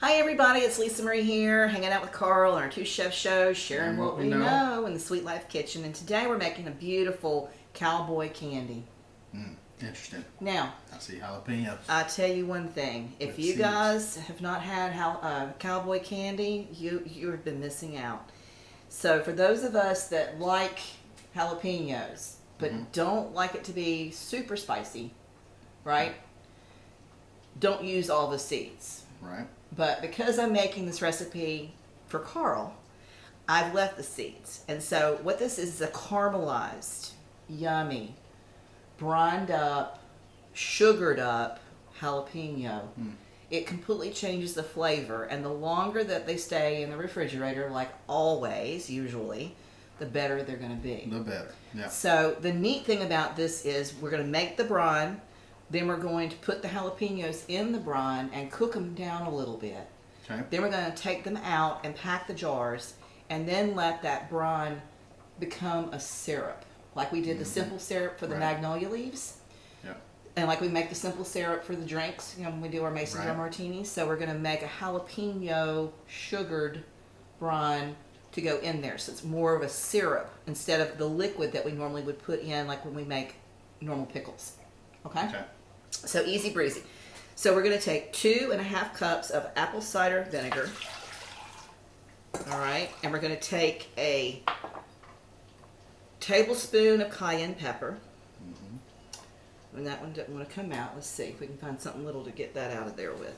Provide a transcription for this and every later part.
Hi everybody, it's Lisa Marie here, hanging out with Carl on our Two Chef Show, sharing what we know in the Sweet Life Kitchen. And today we're making a beautiful cowboy candy. Interesting. Now, I see jalapeños. I tell you one thing, if you guys have not had cowboy candy, you have been missing out. So for those of us that like jalapeños, but don't like it to be super spicy, right? Don't use all the seeds. Right. But because I'm making this recipe for Carl, I've left the seeds. And so what this is a caramelized, yummy, brined up, sugared up jalapeno. It completely changes the flavor, and the longer that they stay in the refrigerator, like always, usually, the better they're going to be. The better, yeah. So the neat thing about this is we're going to make the brine, then we're going to put the jalapenos in the brine and cook them down a little bit. Okay. Then we're going to take them out and pack the jars, and then let that brine become a syrup. Like we did the simple syrup for the magnolia leaves. Yep. And like we make the simple syrup for the drinks, when we do our mason jar martinis. So we're going to make a jalapeno sugared brine to go in there. So it's more of a syrup instead of the liquid that we normally would put in like when we make normal pickles. Okay? So easy breezy. So we're going to take 2.5 cups of apple cider vinegar. All right. And we're going to take a tablespoon of cayenne pepper. And that one doesn't want to come out. Let's see if we can find something little to get that out of there with.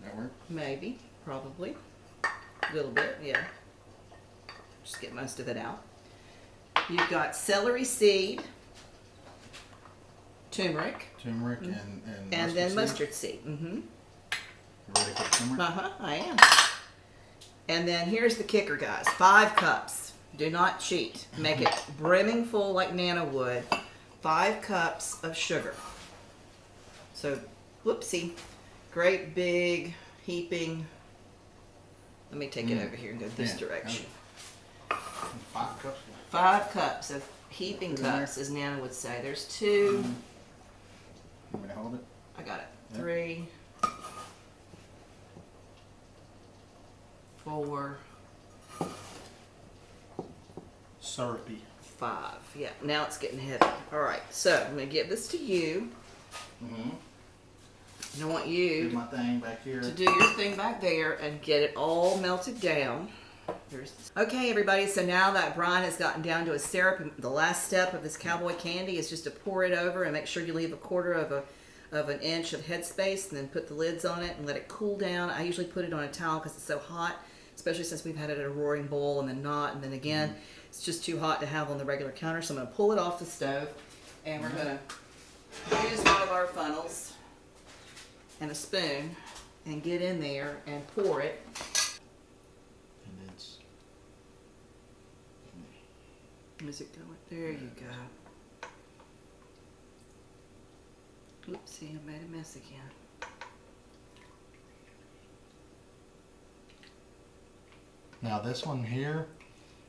That work? Maybe. Probably. A little bit, yeah. Just get most of it out. You've got celery seed, turmeric, and then mustard seed. You ready for turmeric? I am. And then here's the kicker, guys. 5 cups. Do not cheat. Make it brimming full like Nana would. 5 cups of sugar. So, whoopsie. Great big heaping. Let me take it over here and go this direction. 5 cups? 5 cups of heaping cups, as Nana would say. There's 2. Want me to hold it? I got it. 3, 4, Syrupy. 5. Yeah, now it's getting heavy. All right, so I'm going to give this to you. And I want you do my thing back here. to do your thing back there and get it all melted down. Okay, everybody, so now that brine has gotten down to a syrup, and the last step of this cowboy candy is just to pour it over and make sure you leave 1/4 of an inch of headspace, and then put the lids on it and let it cool down. I usually put it on a towel because it's so hot, especially since we've had it at a roaring boil and then not, and then again, it's just too hot to have on the regular counter. So I'm going to pull it off the stove, and we're going to use one of our funnels and a spoon and get in there and pour it. Is it going? There you go. Oopsie, I made a mess again. Now this one here,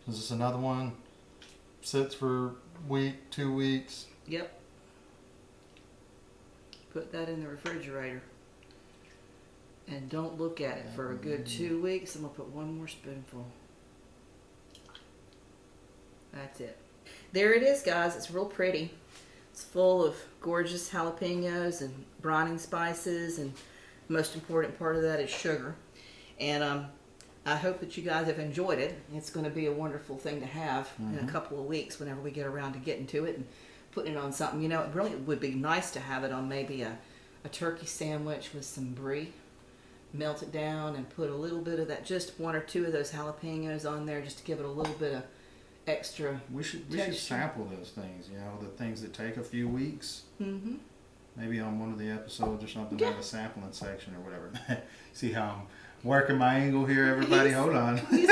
is this another one? Sits for a week, 2 weeks? Yep. Put that in the refrigerator. And don't look at it for a good 2 weeks. I'm going to put 1 more spoonful. That's it. There it is, guys. It's real pretty. It's full of gorgeous jalapenos and brining spices, and the most important part of that is sugar. And I hope that you guys have enjoyed it. It's going to be a wonderful thing to have in a couple of weeks whenever we get around to getting to it and putting it on something. You know, it really would be nice to have it on maybe a turkey sandwich with some brie. Melt it down and put a little bit of that, just 1 or 2 of those jalapenos on there, just to give it a little bit of extra we should sample those things, the things that take a few weeks. Maybe on one of the episodes or something, have a sampling section or whatever. See how I'm working my angle here, everybody? Hold on. He's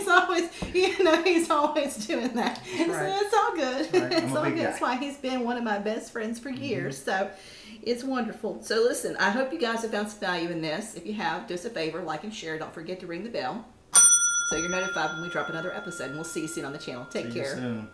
always, he's always doing that. Right. So it's all good. Right. It's all good. That's why he's been one of my best friends for years. So it's wonderful. So listen, I hope you guys have found some value in this. If you have, do us a favor, like and share. Don't forget to ring the bell so you're notified when we drop another episode. And we'll see you soon on the channel. Take care. See you soon.